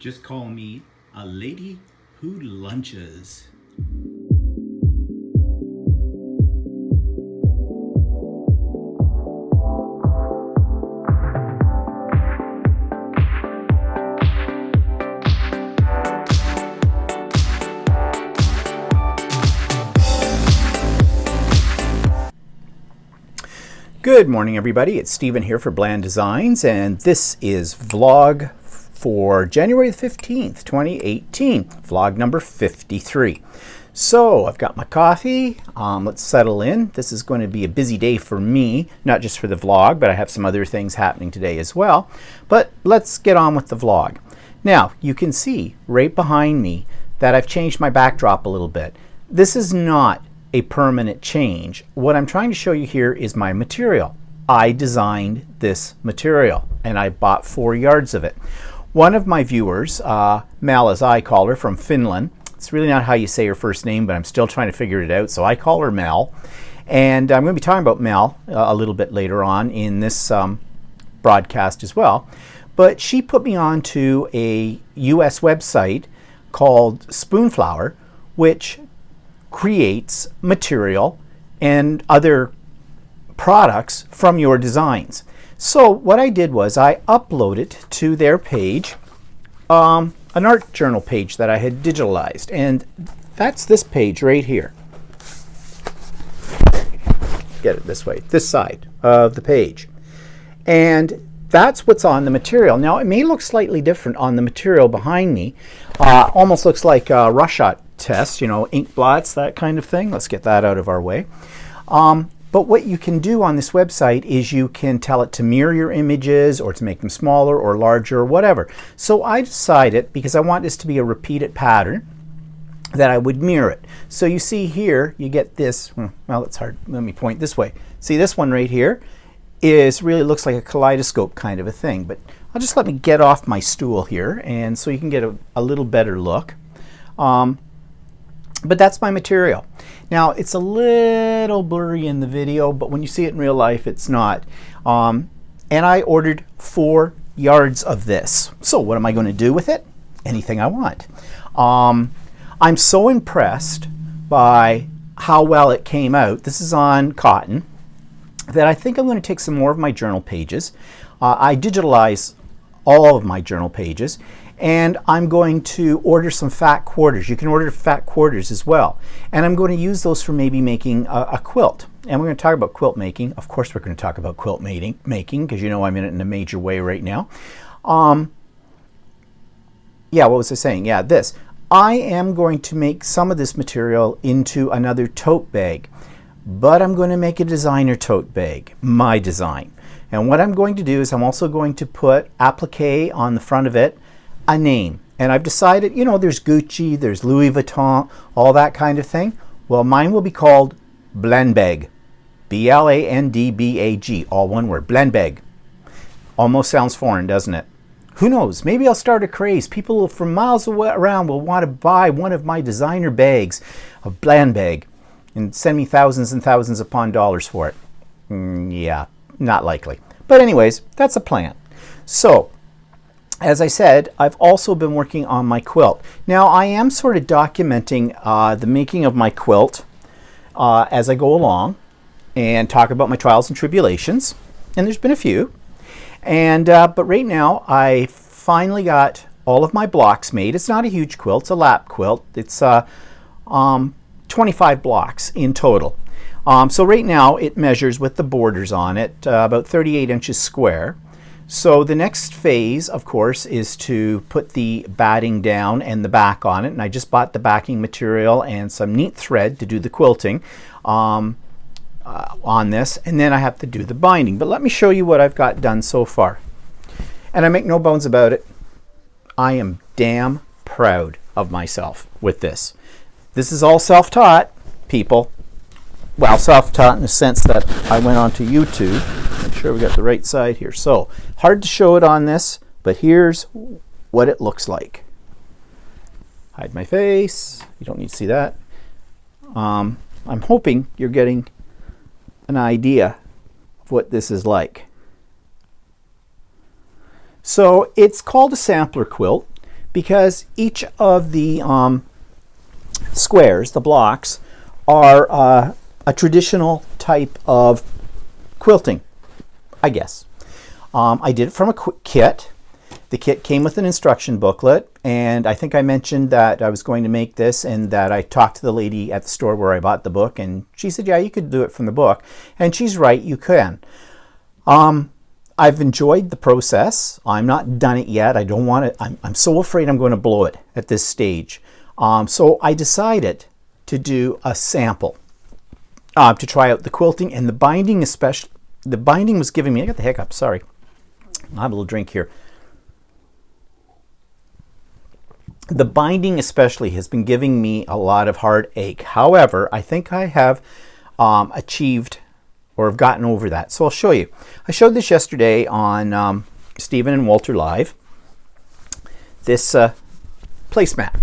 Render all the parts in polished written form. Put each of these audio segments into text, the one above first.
Just call me a lady who lunches. Good morning, everybody. It's Stephen here for Bland Designs, and this is vlog for January the 15th, 2018, vlog number 53. So I've got my coffee. Let's settle in. This is going to be a busy day for me, not just for the vlog, but I have some other things happening today as well. But let's get on with the vlog. Now, you can see right behind me that I've changed my backdrop a little bit. This is not a permanent change. What I'm trying to show you here is my material. I designed this material and I bought 4 yards of it. One of my viewers, Mel as I call her, from Finland, it's really not how you say her first name, but I'm still trying to figure it out, so I call her Mel. And I'm going to be talking about Mel a little bit later on in this broadcast as well. But she put me on to a US website called Spoonflower, which creates material and other products from your designs. So what I did was I uploaded to their page an art journal page that I had digitalized, and that's this page right here. Get it this way, this side of the page. And that's what's on the material. Now it may look slightly different on the material behind me. Almost looks like a rush shot test, you know, ink blots, that kind of thing. Let's get that out of our way. But what you can do on this website is you can tell it to mirror your images or to make them smaller or larger or whatever. So I decided, because I want this to be a repeated pattern, that I would mirror it. So you see here, you get this, well, it's hard. Let me point this way. See this one right here is really looks like a kaleidoscope kind of a thing, but I'll just let me get off my stool here and so you can get a little better look. But that's my material. Now it's a little blurry in the video, but when you see it in real life, it's not. And I ordered 4 yards of this. So what am I going to do with it? Anything I want. I'm so impressed by how well it came out. This is on cotton, that I think I'm going to take some more of my journal pages. I digitalize all of my journal pages, and I'm going to order some fat quarters. You can order fat quarters as well. And I'm going to use those for maybe making a quilt. And we're going to talk about quilt making. Of course we're going to talk about quilt making, because you know I'm in it in a major way right now. Yeah, what was I saying? Yeah, this. I am going to make some of this material into another tote bag, but I'm going to make a designer tote bag, my design. And what I'm going to do is I'm also going to put applique on the front of it, a name. And I've decided, you know, there's Gucci, there's Louis Vuitton, all that kind of thing. Well, mine will be called Blandbag. B-L-A-N-D-B-A-G, all one word, Blandbag. Almost sounds foreign, doesn't it? Who knows? Maybe I'll start a craze. People from miles around will want to buy one of my designer bags, a Blandbag, and send me thousands and thousands upon dollars for it. Yeah, not likely. But anyways, that's a plan. So, as I said, I've also been working on my quilt. Now, I am sort of documenting the making of my quilt as I go along and talk about my trials and tribulations. And there's been a few. And but right now, I finally got all of my blocks made. It's not a huge quilt. It's a lap quilt. It's 25 blocks in total. So right now, it measures with the borders on it about 38 inches square. So the next phase, of course, is to put the batting down and the back on it. And I just bought the backing material and some neat thread to do the quilting on this. And then I have to do the binding. But let me show you what I've got done so far. And I make no bones about it. I am damn proud of myself with this. This is all self-taught, people. Well, self-taught in the sense that I went onto YouTube. Make sure we got the right side here. So, hard to show it on this, but here's what it looks like. Hide my face. You don't need to see that. I'm hoping you're getting an idea of what this is like. So it's called a sampler quilt because each of the squares, the blocks, are a traditional type of quilting, I guess. I did it from a kit. The kit came with an instruction booklet, and I think I mentioned that I was going to make this and that I talked to the lady at the store where I bought the book, and she said, yeah, you could do it from the book. And she's right, you can. I've enjoyed the process. I'm not done it yet. I don't want to, I'm so afraid I'm going to blow it at this stage. So I decided to do a sample to try out the quilting and the binding, especially. The binding was giving me, I got the hiccup, sorry. I'll have a little drink here. The binding especially has been giving me a lot of heartache. However, I think I have achieved or have gotten over that. So I'll show you. I showed this yesterday on Stephen and Walter Live. This placemat.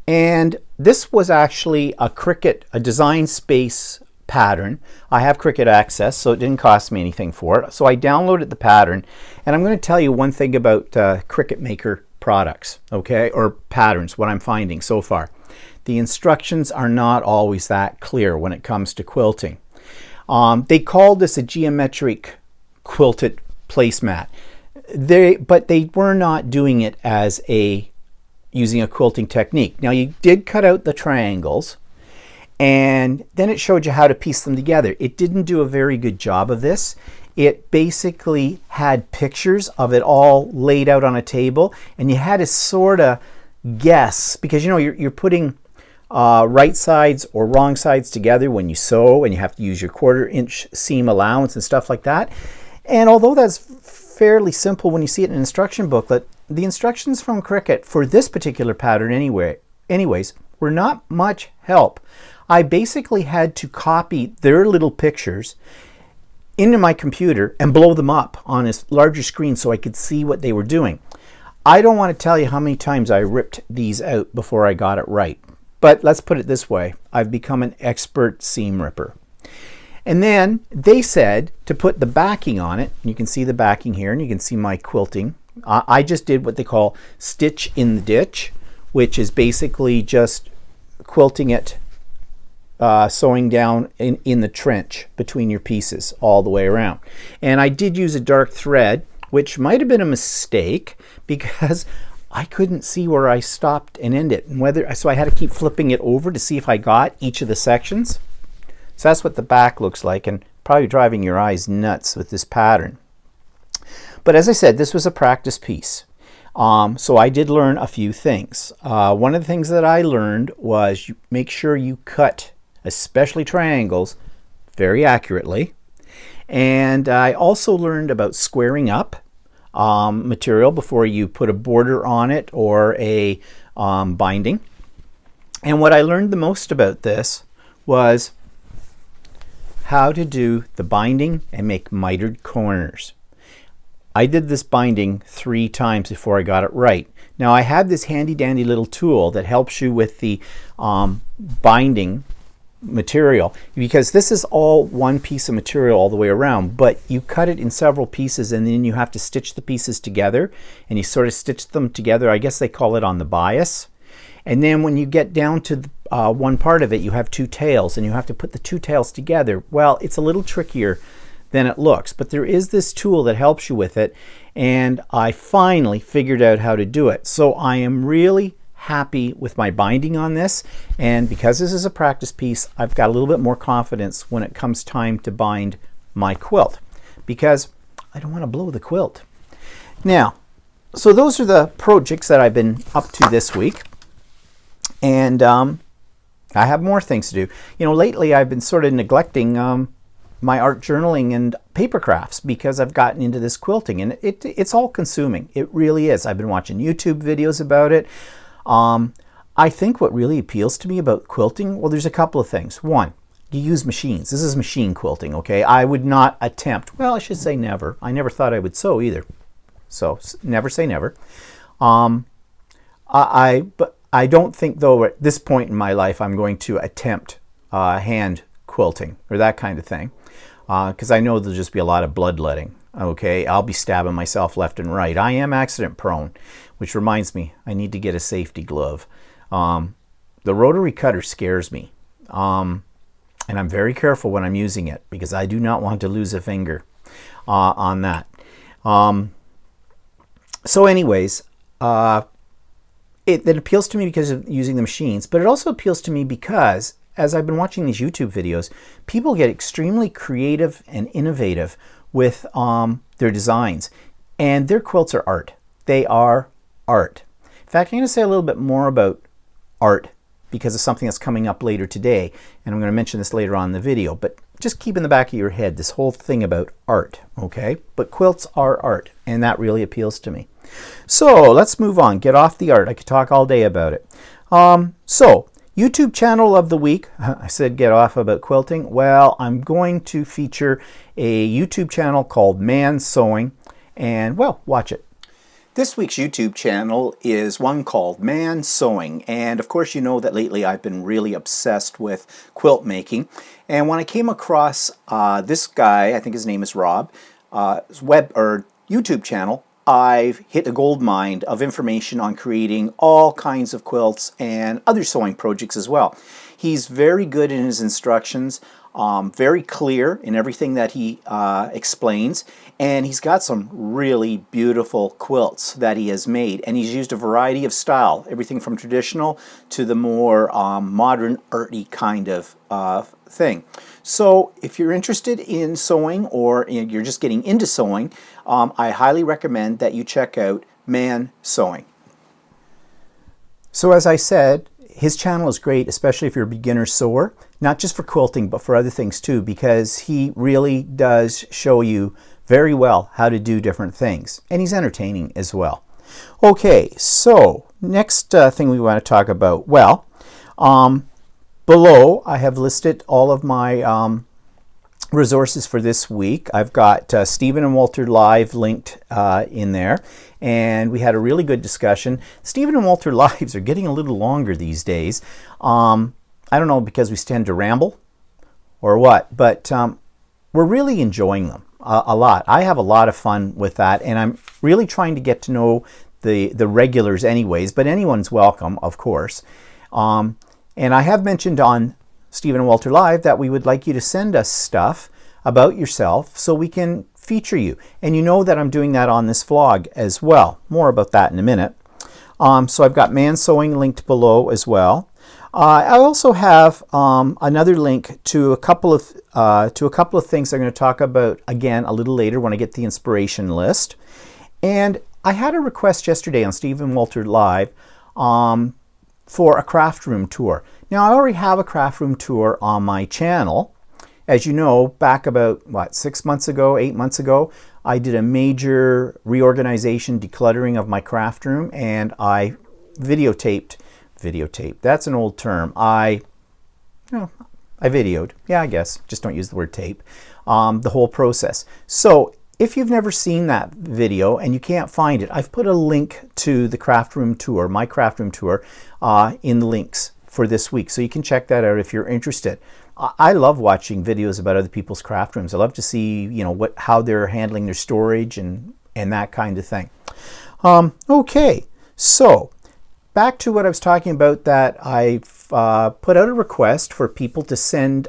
And this was actually a Cricut, a Design Space pattern. I have Cricut access, so it didn't cost me anything for it. So I downloaded the pattern, and I'm going to tell you one thing about Cricut Maker products, okay, or patterns, what I'm finding so far. The instructions are not always that clear when it comes to quilting. They called this a geometric quilted placemat, but they were not doing it as using a quilting technique. Now, you did cut out the triangles, and then it showed you how to piece them together. It didn't do a very good job of this. It basically had pictures of it all laid out on a table, and you had to sort of guess, because you know you're putting right sides or wrong sides together when you sew, and you have to use your 1/4 inch seam allowance and stuff like that. And although that's fairly simple when you see it in an instruction booklet, the instructions from Cricut for this particular pattern anyways were not much help. I basically had to copy their little pictures into my computer and blow them up on a larger screen so I could see what they were doing. I don't want to tell you how many times I ripped these out before I got it right. But let's put it this way. I've become an expert seam ripper. And then they said to put the backing on it. You can see the backing here, and you can see my quilting. I just did what they call stitch in the ditch, which is basically just quilting it, sewing down in the trench between your pieces all the way around. And I did use a dark thread, which might have been a mistake because I couldn't see where I stopped and ended, and so I had to keep flipping it over to see if I got each of the sections. So that's what the back looks like, and probably driving your eyes nuts with this pattern. But as I said, this was a practice piece. So I did learn a few things. One of the things that I learned was make sure you cut, especially triangles, very accurately. And I also learned about squaring up material before you put a border on it or a binding. And what I learned the most about this was how to do the binding and make mitered corners. I did this binding 3 times before I got it right. Now I have this handy dandy little tool that helps you with the binding material, because this is all one piece of material all the way around, but you cut it in several pieces and then you have to stitch the pieces together, and you sort of stitch them together. I guess they call it on the bias. And then when you get down to one part of it, you have 2 tails, and you have to put the 2 tails together. Well, it's a little trickier than it looks, but there is this tool that helps you with it, and I finally figured out how to do it. So I am really happy with my binding on this, and because this is a practice piece, I've got a little bit more confidence when it comes time to bind my quilt, because I don't want to blow the quilt. Now, so those are the projects that I've been up to this week, and I have more things to do. You know, lately I've been sort of neglecting my art journaling and paper crafts because I've gotten into this quilting, and it's all consuming. It really is. I've been watching YouTube videos about it. I think what really appeals to me about quilting, well, there's a couple of things. One, you use machines. This is machine quilting, okay? I would not attempt, well, I should say never. I never thought I would sew either. So never say never. But I don't think, though, at this point in my life, I'm going to attempt hand quilting or that kind of thing, because I know there'll just be a lot of bloodletting. Okay, I'll be stabbing myself left and right. I am accident prone, which reminds me, I need to get a safety glove. The rotary cutter scares me. And I'm very careful when I'm using it because I do not want to lose a finger on that. So anyways, it appeals to me because of using the machines, but it also appeals to me because as I've been watching these YouTube videos, people get extremely creative and innovative with their designs, and their quilts are art. They are art. In fact, I'm going to say a little bit more about art because of something that's coming up later today, and I'm going to mention this later on in the video, but just keep in the back of your head this whole thing about art, okay? But quilts are art, and that really appeals to me. So let's move on. Get off the art. I could talk all day about it. So YouTube channel of the week. I said get off about quilting. Well, I'm going to feature a YouTube channel called Man Sewing, and well, watch it. This week's YouTube channel is one called Man Sewing, and of course you know that lately I've been really obsessed with quilt making, and when I came across this guy, I think his name is Rob, YouTube channel, I've hit a gold mine of information on creating all kinds of quilts and other sewing projects as well. He's very good in his instructions, very clear in everything that he explains, and he's got some really beautiful quilts that he has made, and he's used a variety of style, everything from traditional to the more modern arty kind of thing. So if you're interested in sewing or you're just getting into sewing, I highly recommend that you check out Man Sewing. So as I said, his channel is great, especially if you're a beginner sewer, not just for quilting, but for other things too, because he really does show you very well how to do different things, and he's entertaining as well. Okay, so next thing we want to talk about, well, below I have listed all of my resources for this week. I've got Stephen and Walter Live linked in there, and we had a really good discussion. Stephen and Walter Lives are getting a little longer these days. I don't know, because we tend to ramble or what, but we're really enjoying them a lot. I have a lot of fun with that, and I'm really trying to get to know the regulars anyways, but anyone's welcome, of course. And I have mentioned on Stephen and Walter Live that we would like you to send us stuff about yourself so we can feature you. And you know that I'm doing that on this vlog as well. More about that in a minute. So I've got Man Sewing linked below as well. I also have another link to a couple of things I'm going to talk about again a little later when I get the inspiration list. And I had a request yesterday on Stephen Walter Live for a Craftroom Tour. Now, I already have a Craftroom Tour on my channel. As you know, back about, what, 6 months ago, 8 months ago, I did a major reorganization, decluttering of my craft room, and I videotaped, that's an old term. I videoed, yeah, I guess, just don't use the word tape, the whole process. So if you've never seen that video and you can't find it, I've put a link to the Craftroom Tour, my Craftroom Tour, in the links for this week. So you can check that out if you're interested. I love watching videos about other people's craft rooms. I love to see, you know, how they're handling their storage and that kind of thing. Okay, so back to what I was talking about, that I've put out a request for people to send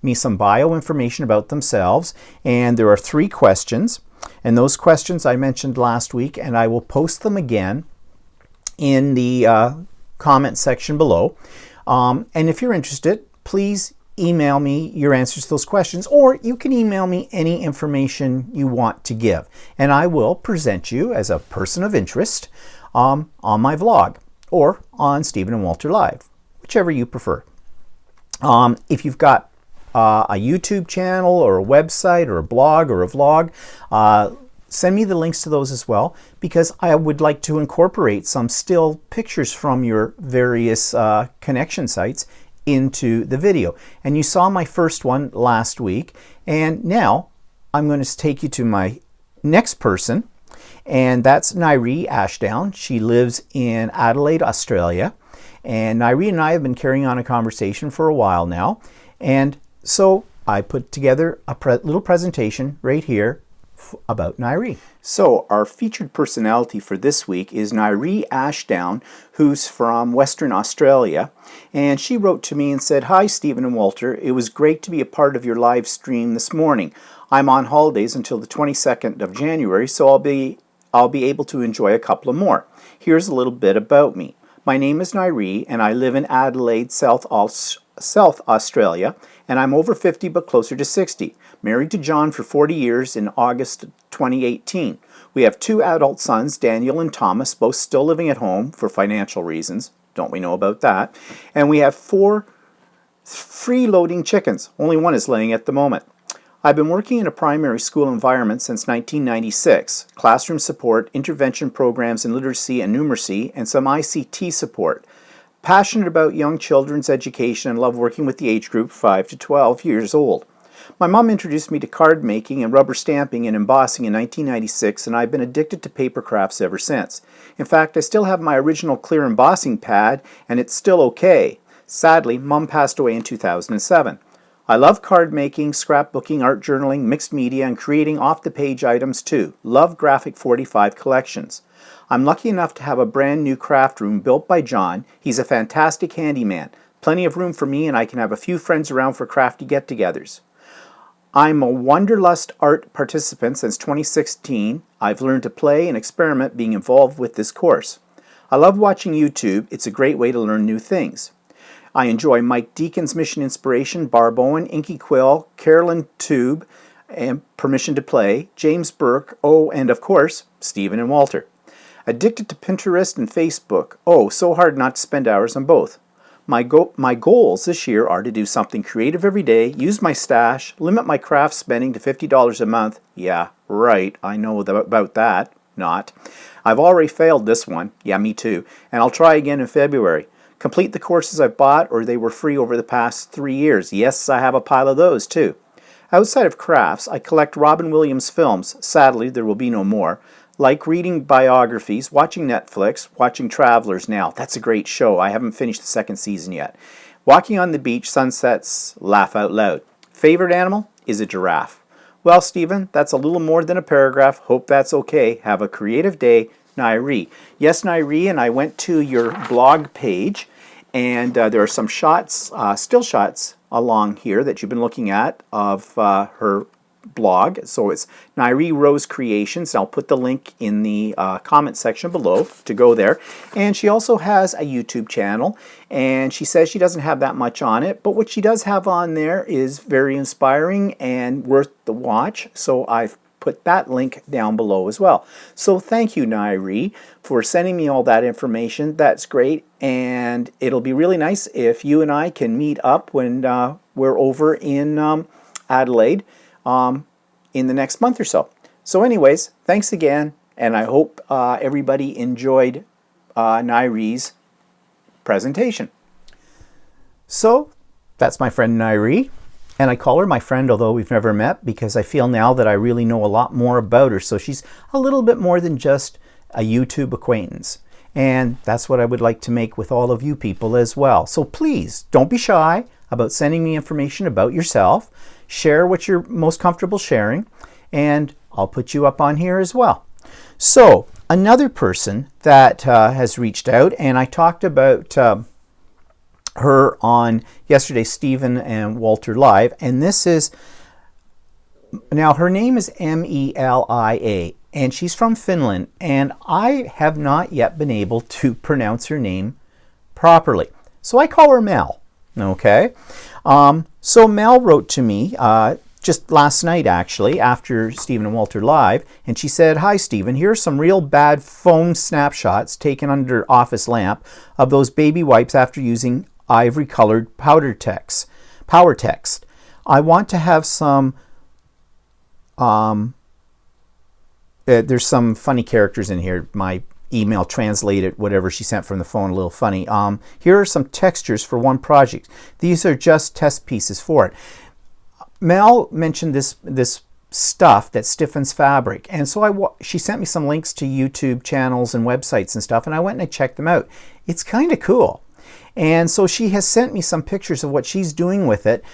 me some bio information about themselves, and there are 3 questions, and those questions I mentioned last week, and I will post them again in the comment section below. And if you're interested, please email me your answers to those questions, or you can email me any information you want to give, and I will present you as a person of interest on my vlog or on Stephen and Walter Live, whichever you prefer. If you've got a YouTube channel or a website or a blog or a vlog, send me the links to those as well, because I would like to incorporate some still pictures from your various connection sites into the video. And you saw my first one last week, and now I'm going to take you to my next person, and that's Ngaire Ashdown. She lives in Adelaide, Australia, and Ngaire and I have been carrying on a conversation for a while now, and so I put together a little presentation right here about Ngaire. So our featured personality for this week is Ngaire Ashdown, who's from Western Australia. And she wrote to me and said, "Hi, Stephen and Walter. It was great to be a part of your live stream this morning. I'm on holidays until the 22nd of January, so I'll be able to enjoy a couple of more. Here's a little bit about me. My name is Ngaire, and I live in Adelaide, South Australia, and I'm over 50 but closer to 60. Married to John for 40 years in August 2018. We have 2 adult sons, Daniel and Thomas, both still living at home for financial reasons. Don't we know about that? And we have 4 freeloading chickens. Only one is laying at the moment. I've been working in a primary school environment since 1996. Classroom support, intervention programs in literacy and numeracy, and some ICT support. Passionate about young children's education and love working with the age group 5 to 12 years old. My mom introduced me to card making and rubber stamping and embossing in 1996, and I've been addicted to paper crafts ever since. In fact, I still have my original clear embossing pad, and it's still okay. Sadly, Mom passed away in 2007. I love card making, scrapbooking, art journaling, mixed media, and creating off-the-page items too. Love Graphic 45 collections. I'm lucky enough to have a brand new craft room built by John. He's a fantastic handyman. Plenty of room for me, and I can have a few friends around for crafty get-togethers. I'm a Wanderlust art participant since 2016. I've learned to play and experiment being involved with this course. I love watching YouTube. It's a great way to learn new things. I enjoy Mike Deacon's Mission Inspiration, Barb Owen, Inky Quill, Carolyn Tube, and Permission to Play, James Burke, and of course, Stephen and Walter. Addicted to Pinterest and Facebook. So hard not to spend hours on both. My goals this year are to do something creative every day, use my stash, limit my craft spending to $50 a month. Yeah, right, I know about that. Not. I've already failed this one. Yeah, me too. And I'll try again in February. Complete the courses I've bought or they were free over the past 3 years. Yes, I have a pile of those too. Outside of crafts, I collect Robin Williams films. Sadly, there will be no more. Like reading biographies, watching Netflix, watching Travelers now. That's a great show. I haven't finished the 2nd season yet. Walking on the beach, sunsets, laugh out loud. Favorite animal is a giraffe. Well, Stephen, that's a little more than a paragraph. Hope that's okay. Have a creative day, Ngaire. Yes, Ngaire, and I went to your blog page, and there are some shots, still shots along here that you've been looking at of her blog. So it's Ngaire Rose Creations. I'll put the link in the comment section below to go there. And she also has a YouTube channel, and she says she doesn't have that much on it, but what she does have on there is very inspiring and worth the watch. So I've put that link down below as well. So thank you, Ngaire, for sending me all that information. That's great, and it'll be really nice if you and I can meet up when we're over in Adelaide in the next month or so. So anyways, thanks again, and I hope everybody enjoyed Ngaire's presentation. So that's my friend Ngaire, and I call her my friend, although we've never met, because I feel now that I really know a lot more about her. So she's a little bit more than just a YouTube acquaintance. And that's what I would like to make with all of you people as well. So please don't be shy about sending me information about yourself. Share what you're most comfortable sharing, and I'll put you up on here as well. So another person that has reached out, and I talked about her on yesterday's Stephen and Walter Live, and this is, now her name is Melia, and she's from Finland, and I have not yet been able to pronounce her name properly. So I call her Mel, okay? So Mel wrote to me just last night, actually, after Stephen and Walter Live, and she said, "Hi, Stephen, here's some real bad phone snapshots taken under office lamp of those baby wipes after using ivory-colored power text. I want to have some, there's some funny characters in here. My email translated whatever she sent from the phone a little funny. Here are some textures for one project. These are just test pieces for it." Mel mentioned this stuff that stiffens fabric, and so she sent me some links to YouTube channels and websites and stuff, and I went and I checked them out. It's kind of cool. And so she has sent me some pictures of what she's doing with it.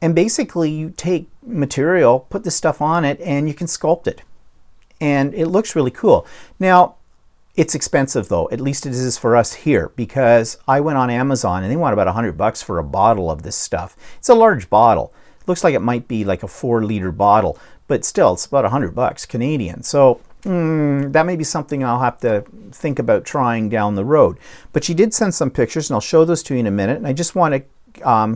And basically you take material, put this stuff on it, and you can sculpt it. And it looks really cool. Now, it's expensive though, at least it is for us here, because I went on Amazon and they want about $100 for a bottle of this stuff. It's a large bottle. It looks like it might be like a 4-liter bottle, but still it's about $100 Canadian. So that may be something I'll have to think about trying down the road. But she did send some pictures and I'll show those to you in a minute. And I just want to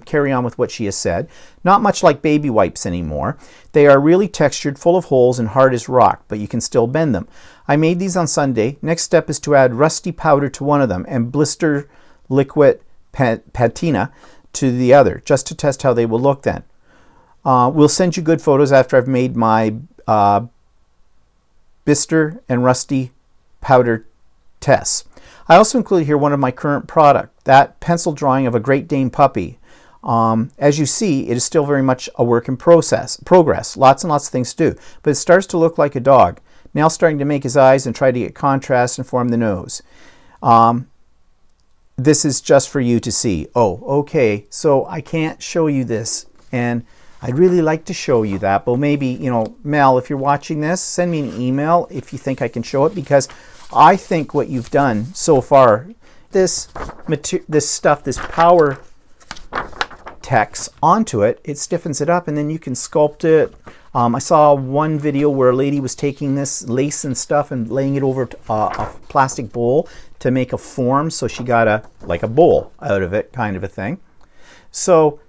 carry on with what she has said. Not much like baby wipes anymore. They are really textured, full of holes, and hard as rock, but you can still bend them. I made these on Sunday. Next step is to add rusty powder to one of them and blister liquid patina to the other, just to test how they will look then. We'll send you good photos after I've made my blister and rusty powder tests. I also included here one of my current product, that pencil drawing of a Great Dane puppy. As you see, it is still very much a work in progress. Lots and lots of things to do, but it starts to look like a dog. Now starting to make his eyes and try to get contrast and form the nose. This is just for you to see. Oh, okay, so I can't show you this, and I'd really like to show you that, but maybe, you know, Mel, if you're watching this, send me an email if you think I can show it, because I think what you've done so far, this stuff, this power text onto it, it stiffens it up and then you can sculpt it. I saw one video where a lady was taking this lace and stuff and laying it over a plastic bowl to make a form, so she got like a bowl out of it, kind of a thing. So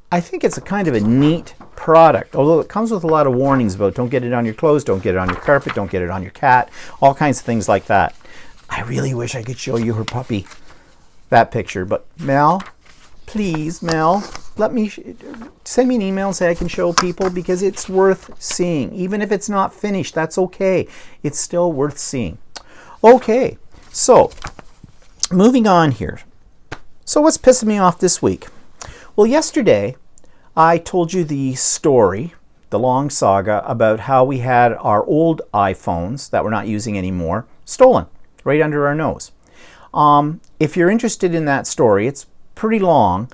I think it's a kind of a neat product, although it comes with a lot of warnings about don't get it on your clothes, don't get it on your carpet, don't get it on your cat, all kinds of things like that. I really wish I could show you her puppy, that picture, but Mel, please, Mel, send me an email and say I can show people, because it's worth seeing. Even if it's not finished, that's okay. It's still worth seeing. Okay, so moving on here. So what's pissing me off this week? Well, yesterday I told you the story, the long saga about how we had our old iPhones that we're not using anymore stolen right under our nose. If you're interested in that story, it's pretty long.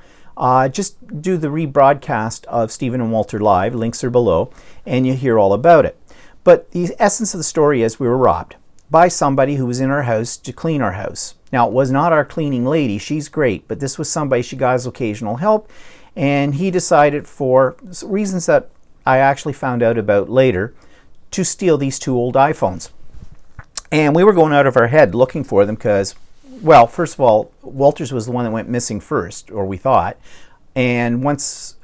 Just do the rebroadcast of Stephen and Walter Live, links are below, and you hear all about it. But the essence of the story is we were robbed by somebody who was in our house to clean our house. Now, it was not our cleaning lady, she's great, but this was somebody, she got his occasional help, and he decided, for reasons that I actually found out about later, to steal these 2 old iPhones. And we were going out of our head looking for them because, well, first of all, Walter's was the one that went missing first, or we thought, and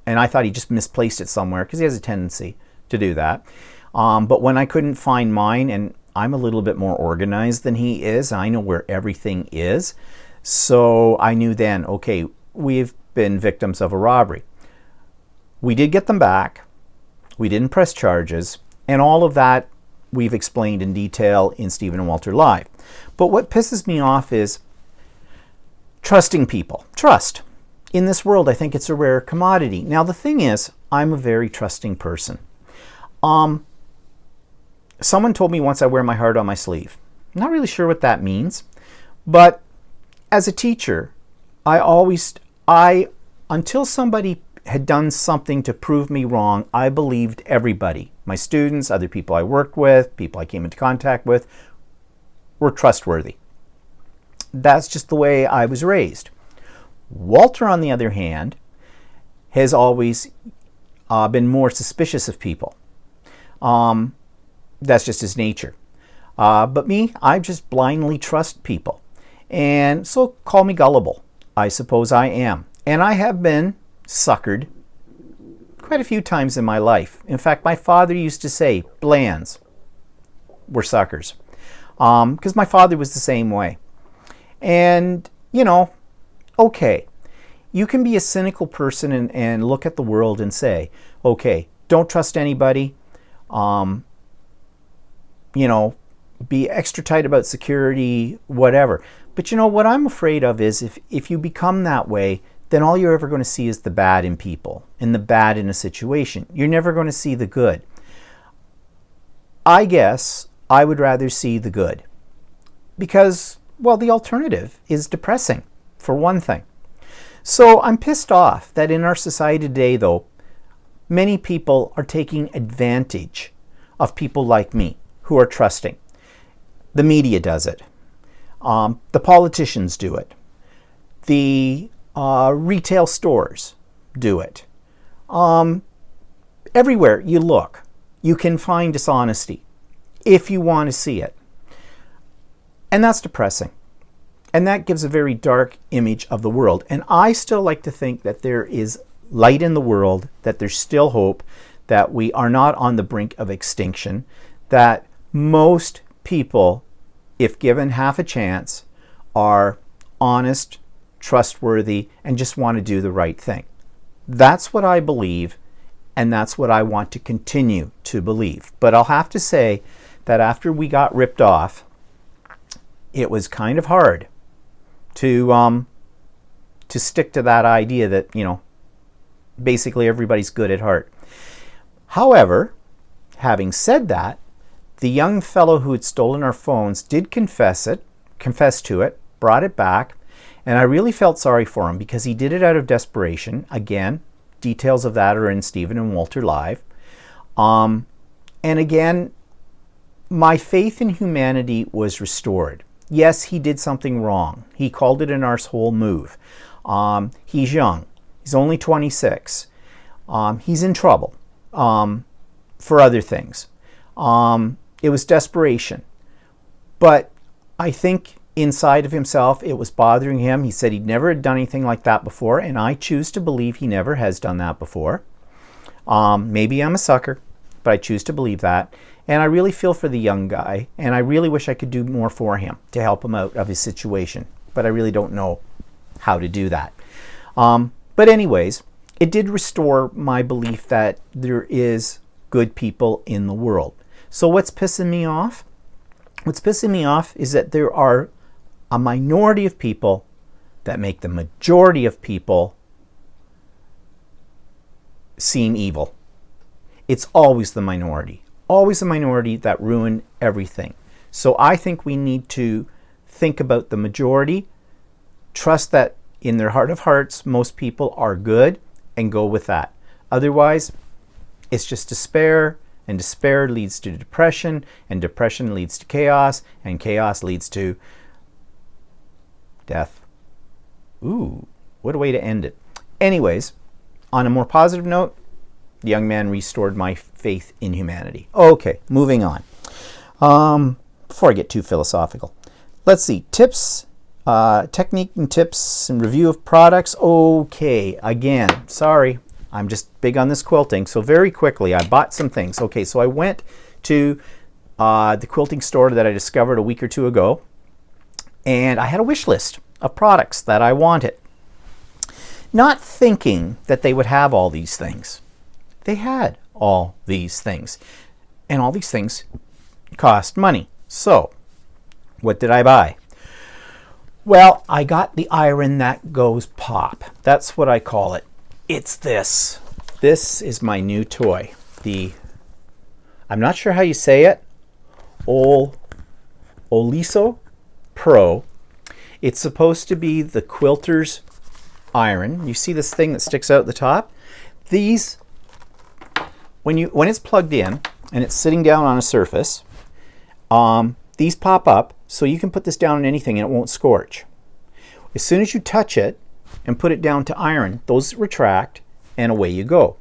I thought he just misplaced it somewhere, because he has a tendency to do that. But when I couldn't find mine, and I'm a little bit more organized than he is, I know where everything is, so I knew then, okay, we've been victims of a robbery. We did get them back, we didn't press charges, and all of that we've explained in detail in Stephen and Walter Live. But what pisses me off is trusting people. Trust. In this world, I think it's a rare commodity. Now, the thing is, I'm a very trusting person. Someone told me once I wear my heart on my sleeve. I'm not really sure what that means, but as a teacher, until somebody had done something to prove me wrong, I believed everybody. My students, other people I worked with, people I came into contact with, were trustworthy. That's just the way I was raised. Walter, on the other hand, has always been more suspicious of people. That's just his nature. But me, I just blindly trust people. And so call me gullible. I suppose I am. And I have been suckered quite a few times in my life. In fact, my father used to say, Blands were suckers. Because my father was the same way. And, you know, okay, you can be a cynical person and look at the world and say, okay, don't trust anybody. You know, be extra tight about security, whatever. But you know, what I'm afraid of is if you become that way, then all you're ever going to see is the bad in people and the bad in a situation. You're never going to see the good. I guess I would rather see the good because, well, the alternative is depressing, for one thing. So I'm pissed off that in our society today, though, many people are taking advantage of people like me who are trusting. The media does it. The politicians do it. The retail stores do it. Everywhere you look, you can find dishonesty if you want to see it. And that's depressing. And that gives a very dark image of the world. And I still like to think that there is light in the world, that there's still hope, that we are not on the brink of extinction, that most people, if given half a chance, are honest, trustworthy, and just want to do the right thing. That's what I believe, and that's what I want to continue to believe. But I'll have to say that after we got ripped off, it was kind of hard to stick to that idea that, you know, basically everybody's good at heart. However, having said that, the young fellow who had stolen our phones did confess to it, brought it back, and I really felt sorry for him because he did it out of desperation. Again, details of that are in Stephen and Walter Live. And again, my faith in humanity was restored. Yes, he did something wrong. He called it an arsehole move. He's young. He's only 26. He's in trouble for other things. It was desperation. But I think inside of himself, it was bothering him. He said he'd never had done anything like that before, and I choose to believe he never has done that before. Maybe I'm a sucker, but I choose to believe that. And I really feel for the young guy, and I really wish I could do more for him to help him out of his situation. But I really don't know how to do that. But anyways, it did restore my belief that there is good people in the world. So what's pissing me off? What's pissing me off is that there are a minority of people that make the majority of people seem evil. It's always the minority. Always the minority that ruin everything. So I think we need to think about the majority, trust that in their heart of hearts, most people are good, and go with that. Otherwise, it's just despair, and despair leads to depression, and depression leads to chaos, and chaos leads to death. Ooh, what a way to end it. Anyways, on a more positive note, the young man restored my faith in humanity. Okay, moving on. Before I get too philosophical, let's see. Tips, technique and tips and review of products. Okay, again, sorry, I'm just big on this quilting. So very quickly, I bought some things. Okay, so I went to the quilting store that I discovered a week or two ago, and I had a wish list of products that I wanted. Not thinking that they would have all these things. They had all these things, and all these things cost money. So what did I buy? Well, I got the iron that goes pop. That's what I call it. It's this. This is my new toy. I'm not sure how you say it, Oliso Pro. It's supposed to be the quilter's iron. You see this thing that sticks out the top? These, when it's plugged in and it's sitting down on a surface, these pop up so you can put this down on anything and it won't scorch. As soon as you touch it and put it down to iron, those retract and away you go.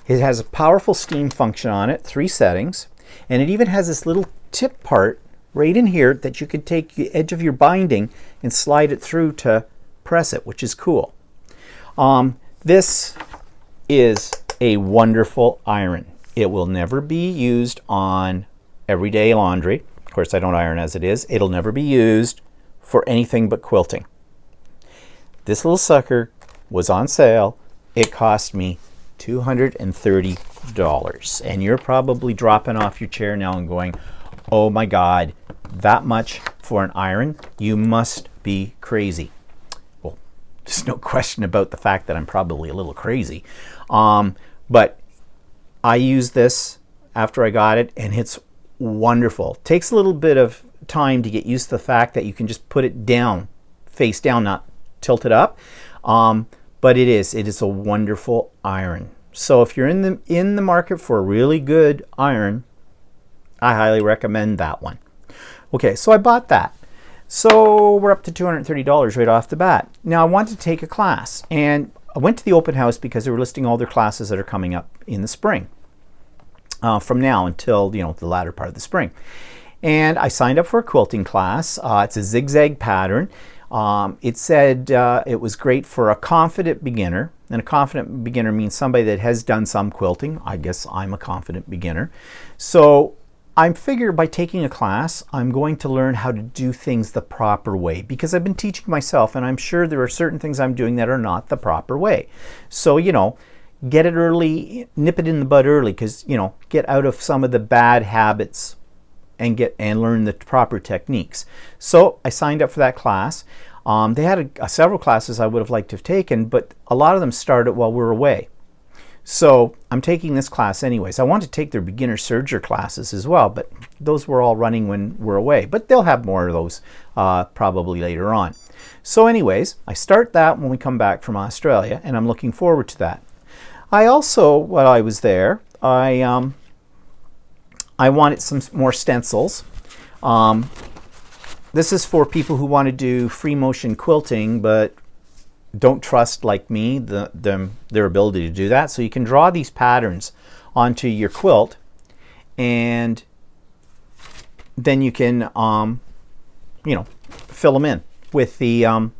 It has a powerful steam function on it, 3 settings, and it even has this little tip part right in here that you can take the edge of your binding and slide it through to press it, which is cool. This is a wonderful iron. It will never be used on everyday laundry. Of course, I don't iron as it is. It'll never be used for anything but quilting. This little sucker was on sale. It cost me $230. And you're probably dropping off your chair now and going, oh my God, that much for an iron? You must be crazy. Well, there's no question about the fact that I'm probably a little crazy. But I used this after I got it, and it's wonderful. Takes a little bit of time to get used to the fact that you can just put it down, face down, not tilt it up. But it is a wonderful iron. So if you're in the market for a really good iron, I highly recommend that one. Okay, so I bought that. So we're up to $230 right off the bat. Now I wanted to take a class, and I went to the open house because they were listing all their classes that are coming up in the spring, from now until the latter part of the spring. And I signed up for a quilting class. It's a zigzag pattern. It said it was great for a confident beginner, and a confident beginner means somebody that has done some quilting. I guess I'm a confident beginner. So I figure by taking a class, I'm going to learn how to do things the proper way, because I've been teaching myself, and I'm sure there are certain things I'm doing that are not the proper way. So, get it early, nip it in the bud early, because, get out of some of the bad habits and learn the proper techniques. So I signed up for that class. They had several classes I would have liked to have taken, but a lot of them started while we were away. So I'm taking this class anyways. I want to take their beginner serger classes as well, but those were all running when we're away. But they'll have more of those probably later on. So anyways, I start that when we come back from Australia, and I'm looking forward to that. I also, while I was there, I wanted some more stencils. This is for people who want to do free motion quilting, but don't trust, like me, their ability to do that. So you can draw these patterns onto your quilt, and then you can fill them in with your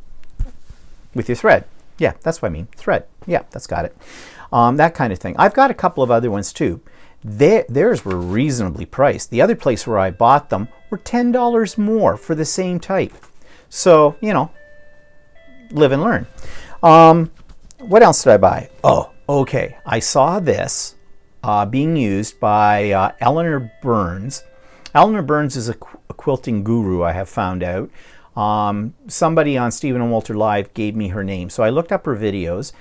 thread. Yeah, that's what I mean, thread. Yeah, that's got it. That kind of thing. I've got a couple of other ones too. Theirs were reasonably priced. The other place where I bought them were $10 more for the same type. So, live and learn. What else did I buy? Oh, okay. I saw this being used by Eleanor Burns. Eleanor Burns is a quilting guru, I have found out. Somebody on Stephen and Walter Live gave me her name. So I looked up her videos,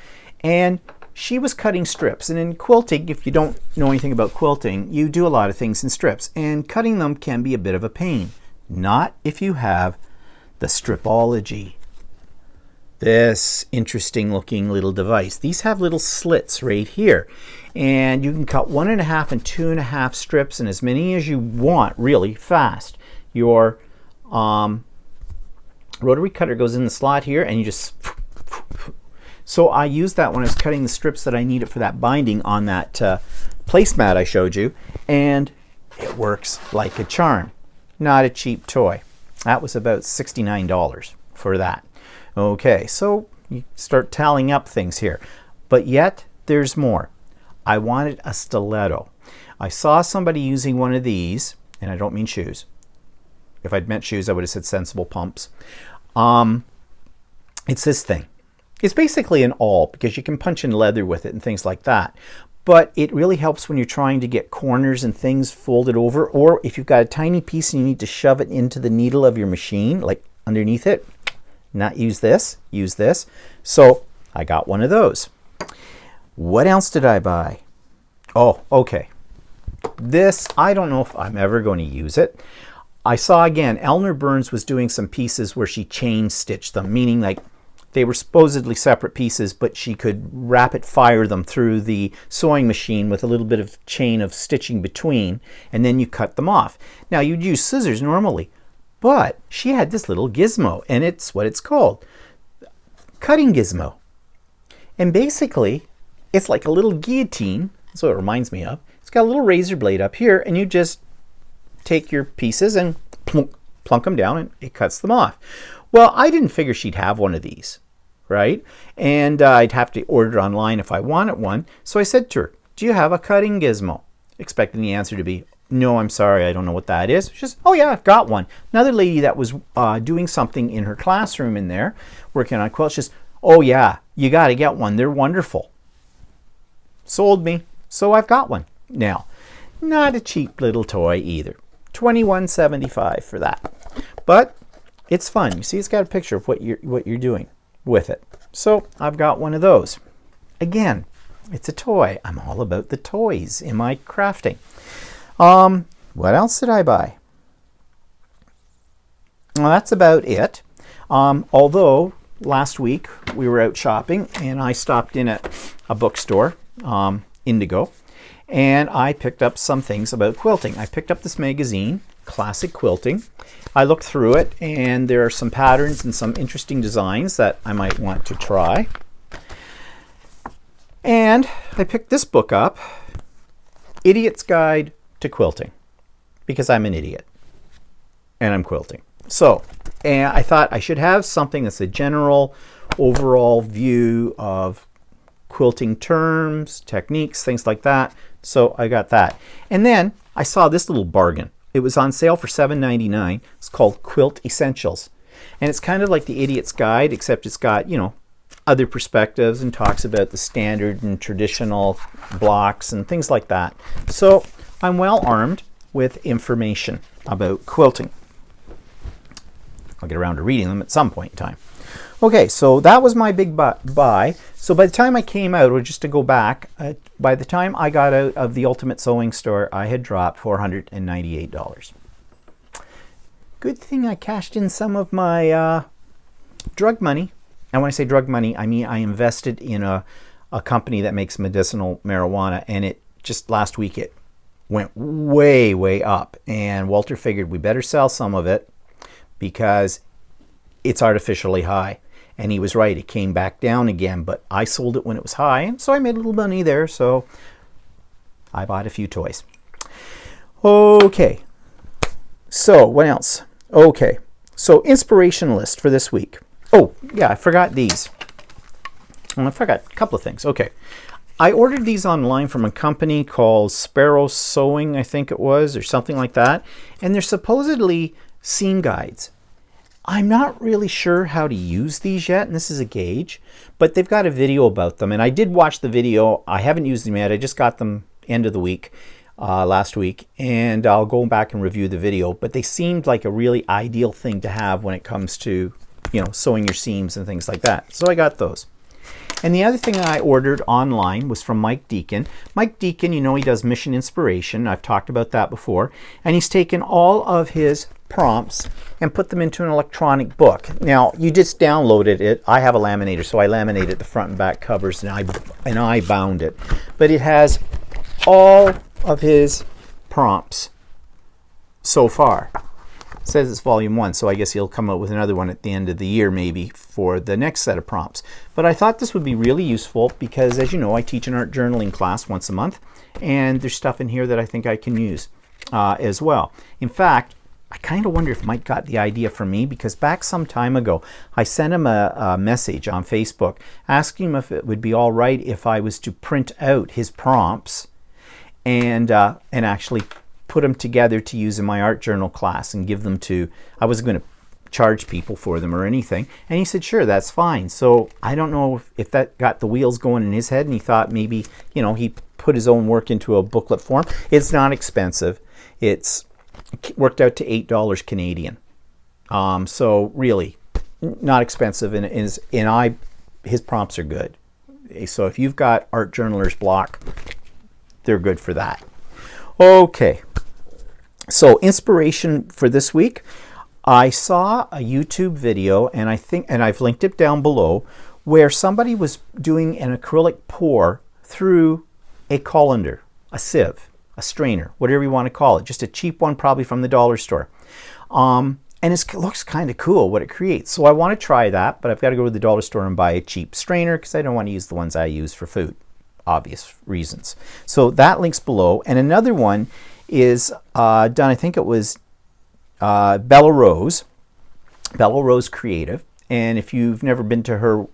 and she was cutting strips. And in quilting, if you don't know anything about quilting, you do a lot of things in strips. And cutting them can be a bit of a pain. Not if you have the Stripology. This interesting looking little device. These have little slits right here, and you can cut 1.5 and 2.5 strips, and as many as you want, really fast. Your rotary cutter goes in the slot here, and you just... So I used that when I was cutting the strips that I needed for that binding on that placemat I showed you, and it works like a charm. Not a cheap toy. That was about $69 for that. Okay, so you start tallying up things here. But yet, there's more. I wanted a stiletto. I saw somebody using one of these, and I don't mean shoes. If I'd meant shoes, I would have said sensible pumps. It's this thing. It's basically an awl, because you can punch in leather with it and things like that. But it really helps when you're trying to get corners and things folded over, or if you've got a tiny piece and you need to shove it into the needle of your machine, like underneath it. Not use this, use this. So I got one of those. What else did I buy? Oh, okay. This, I don't know if I'm ever going to use it. I saw again, Eleanor Burns was doing some pieces where she chain stitched them, meaning like they were supposedly separate pieces, but she could rapid fire them through the sewing machine with a little bit of chain of stitching between, and then you cut them off. Now you'd use scissors normally, but she had this little gizmo, and it's what it's called, cutting gizmo. And basically, it's like a little guillotine. That's what it reminds me of. It's got a little razor blade up here, and you just take your pieces and plunk them down, and it cuts them off. Well, I didn't figure she'd have one of these, right? And I'd have to order it online if I wanted one. So I said to her, do you have a cutting gizmo? Expecting the answer to be, no, I'm sorry, I don't know what that is. She says, oh yeah, I've got one. Another lady that was doing something in her classroom in there, working on quilts, she says, oh yeah, you got to get one. They're wonderful. Sold me. So I've got one. Now, not a cheap little toy either. $21.75 for that. But it's fun. You see, it's got a picture of what you're doing with it. So I've got one of those. Again, it's a toy. I'm all about the toys in my crafting. What else did I buy? Well, that's about it. Although last week we were out shopping and I stopped in at a bookstore, Indigo, and I picked up some things about quilting. I picked up this magazine, Classic Quilting. I looked through it and there are some patterns and some interesting designs that I might want to try. And I picked this book up, Idiot's Guide to Quilting, because I'm an idiot and I'm quilting. So, and I thought I should have something that's a general overall view of quilting terms, techniques, things like that. So I got that. And then I saw this little bargain. It was on sale for $7.99. It's called Quilt Essentials. And it's kind of like the Idiot's Guide, except it's got, you know, other perspectives and talks about the standard and traditional blocks and things like that. So I'm well armed with information about quilting. I'll get around to reading them at some point in time. Okay, so that was my big buy. So by the time I came out, or just to go back, by the time I got out of the Ultimate Sewing Store, I had dropped $498. Good thing I cashed in some of my drug money. And when I say drug money, I mean I invested in a company that makes medicinal marijuana, and it just last week it went way, way up. And Walter figured we better sell some of it because it's artificially high. And he was right, it came back down again, but I sold it when it was high, and so I made a little money there, so I bought a few toys. Okay, so what else? Okay, so inspiration list for this week. Oh, yeah, I forgot these. Well, I forgot a couple of things. Okay, I ordered these online from a company called Sparrow Sewing, I think it was, or something like that, and they're supposedly seam guides. I'm not really sure how to use these yet, and this is a gauge, but they've got a video about them, and I did watch the video. I haven't used them yet. I just got them end of the week, last week, and I'll go back and review the video, but they seemed like a really ideal thing to have when it comes to, you know, sewing your seams and things like that. So I got those. And the other thing I ordered online was from Mike Deacon. Mike Deacon, you know, he does Mission Inspiration. I've talked about that before. And he's taken all of his prompts and put them into an electronic book. Now, you just downloaded it. I have a laminator, so I laminated the front and back covers, and I bound it. But it has all of his prompts so far. It says it's volume 1, so I guess he'll come out with another one at the end of the year maybe for the next set of prompts. But I thought this would be really useful because, as you know, I teach an art journaling class once a month, and there's stuff in here that I think I can use as well. In fact, I kind of wonder if Mike got the idea from me, because back some time ago I sent him a message on Facebook asking him if it would be all right if I was to print out his prompts and actually put them together to use in my art journal class and give them to, I wasn't going to charge people for them or anything, and he said sure, that's fine. So I don't know if that got the wheels going in his head and he thought maybe, you know, he put his own work into a booklet form. It's not expensive. It's worked out to $8 Canadian. So really not expensive, and his prompts are good. So if you've got art journaler's block, they're good for that. Okay, so inspiration for this week. I saw a YouTube video, and I've linked it down below, where somebody was doing an acrylic pour through a colander, a sieve, a strainer, whatever you want to call it, just a cheap one probably from the dollar store. And it looks kind of cool what it creates. So I want to try that, but I've got to go to the dollar store and buy a cheap strainer because I don't want to use the ones I use for food. Obvious reasons. So that link's below. And another one is done, I think it was Bella Rose Creative. And if you've never been to her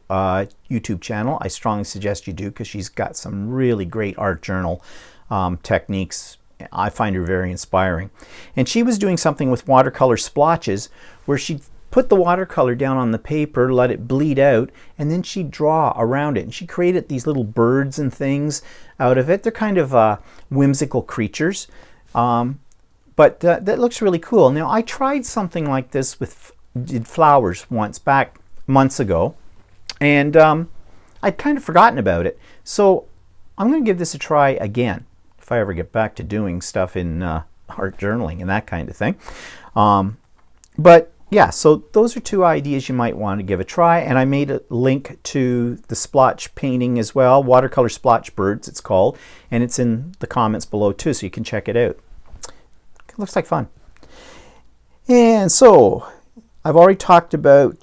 YouTube channel, I strongly suggest you do, because she's got some really great art journal techniques. I find her very inspiring. And she was doing something with watercolor splotches where she put the watercolor down on the paper, let it bleed out, and then she'd draw around it. And she created these little birds and things out of it. They're kind of whimsical creatures, but that looks really cool. Now, I tried something like this did flowers once back months ago, and I'd kind of forgotten about it. So I'm going to give this a try again if I ever get back to doing stuff in art journaling and that kind of thing. But yeah, so those are two ideas you might want to give a try. And I made a link to the Splotch painting as well, Watercolor Splotch Birds it's called, and it's in the comments below too, so you can check it out. It looks like fun. And so I've already talked about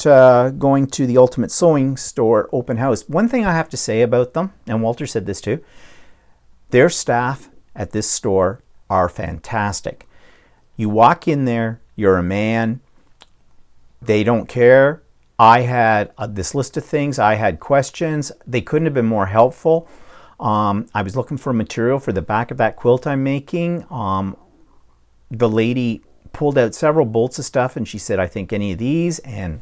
going to the Ultimate Sewing Store open house. One thing I have to say about them, and Walter said this too, their staff at this store are fantastic. You walk in there, you're a man, they don't care. I had this list of things, I had questions, they couldn't have been more helpful. I was looking for material for the back of that quilt I'm making. The lady pulled out several bolts of stuff and she said, I think any of these, and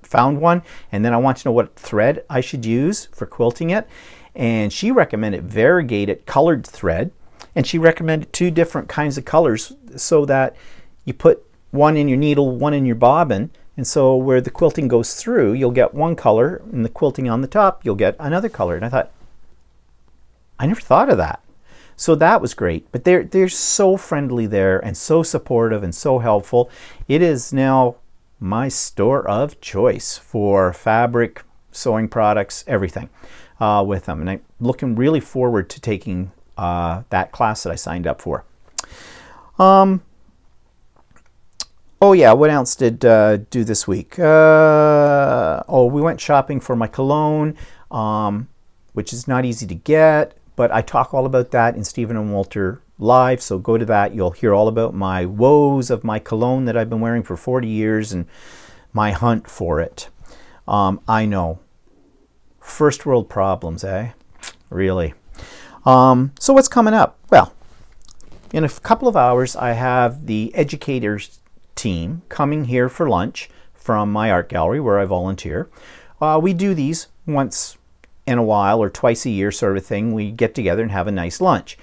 found one. And then I want to know what thread I should use for quilting it. And she recommended variegated colored thread. And she recommended 2 different kinds of colors so that you put one in your needle, one in your bobbin. And so where the quilting goes through, you'll get one color, and the quilting on the top, you'll get another color. And I thought, I never thought of that. So that was great. But they're so friendly there and so supportive and so helpful. It is now my store of choice for fabric, sewing products, everything with them. And I'm looking really forward to taking that class that I signed up for. Oh yeah, what else did do this week? Oh, we went shopping for my cologne, which is not easy to get, but I talk all about that in Stephen and Walter Live, so go to that. You'll hear all about my woes of my cologne that I've been wearing for 40 years and my hunt for it. I know. First world problems, eh? Really. So what's coming up? Well, in a couple of hours, I have the educators team coming here for lunch from my art gallery where I volunteer. We do these once in a while or twice a year sort of thing. We get together and have a nice lunch.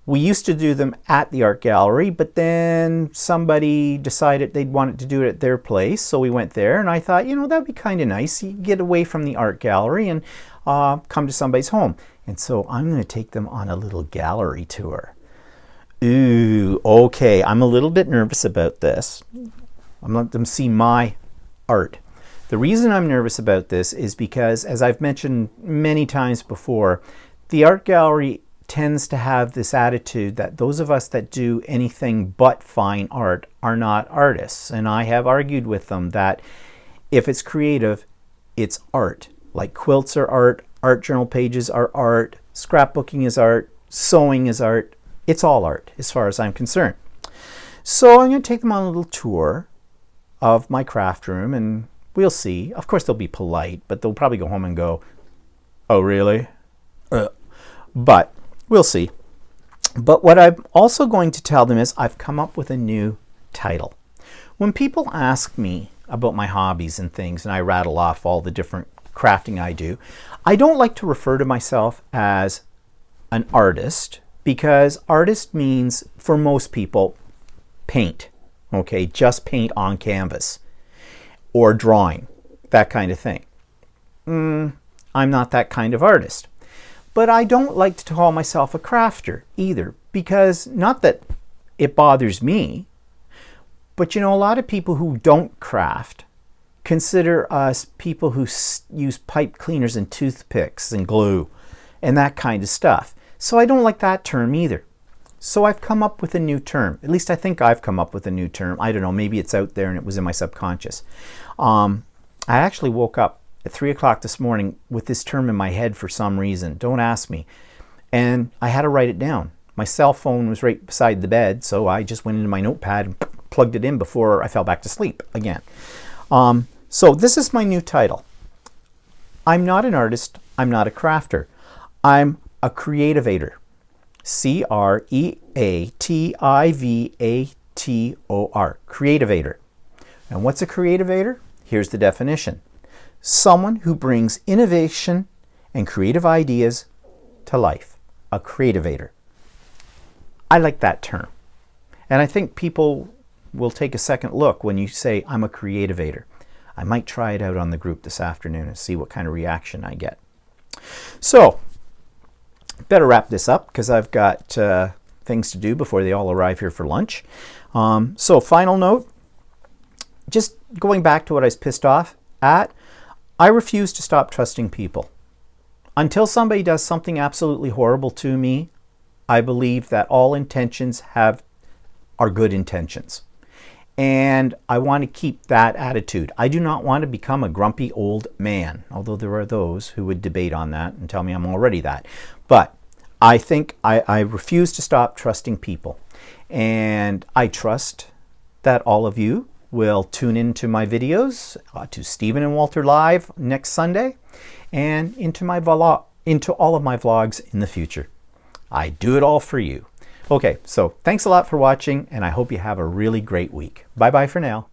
We used to do them at the art gallery, but then somebody decided they'd wanted to do it at their place, so we went there, and I thought, you know, that'd be kind of nice. You get away from the art gallery and come to somebody's home. And so I'm going to take them on a little gallery tour. Ooh, okay, I'm a little bit nervous about this. I'm letting them see my art. The reason I'm nervous about this is because, as I've mentioned many times before, the art gallery tends to have this attitude that those of us that do anything but fine art are not artists. And I have argued with them that if it's creative, it's art. Like quilts are art, art journal pages are art, scrapbooking is art, sewing is art. It's all art as far as I'm concerned. So I'm going to take them on a little tour of my craft room and we'll see. Of course they'll be polite, but they'll probably go home and go, oh really? But we'll see. But what I'm also going to tell them is I've come up with a new title. When people ask me about my hobbies and things, and I rattle off all the different crafting I do, I don't like to refer to myself as an artist, because artist means, for most people, paint. Okay, just paint on canvas or drawing, that kind of thing. I'm not that kind of artist. But I don't like to call myself a crafter either, because not that it bothers me, but you know, a lot of people who don't craft consider us people who use pipe cleaners and toothpicks and glue and that kind of stuff. So I don't like that term either. So I've come up with a new term. At least I think I've come up with a new term. I don't know, maybe it's out there and it was in my subconscious. I actually woke up at 3 o'clock this morning with this term in my head for some reason. Don't ask me. And I had to write it down. My cell phone was right beside the bed, so I just went into my notepad and plugged it in before I fell back to sleep again. So this is my new title. I'm not an artist. I'm not a crafter. I'm a creativator. C-R-E-A-T-I-V-A-T-O-R. Creativator. And what's a creativator? Here's the definition. Someone who brings innovation and creative ideas to life. A creativator. I like that term. And I think people will take a second look when you say I'm a creativator. I might try it out on the group this afternoon and see what kind of reaction I get. So, better wrap this up because I've got things to do before they all arrive here for lunch. So final note, just going back to what I was pissed off at, I refuse to stop trusting people. Until somebody does something absolutely horrible to me, I believe that all intentions are good intentions. And I want to keep that attitude. I do not want to become a grumpy old man, although there are those who would debate on that and tell me I'm already that. But I think I refuse to stop trusting people. And I trust that all of you will tune into my videos, to Stephen and Walter Live next Sunday, and into all of my vlogs in the future. I do it all for you. Okay, so thanks a lot for watching, and I hope you have a really great week. Bye-bye for now.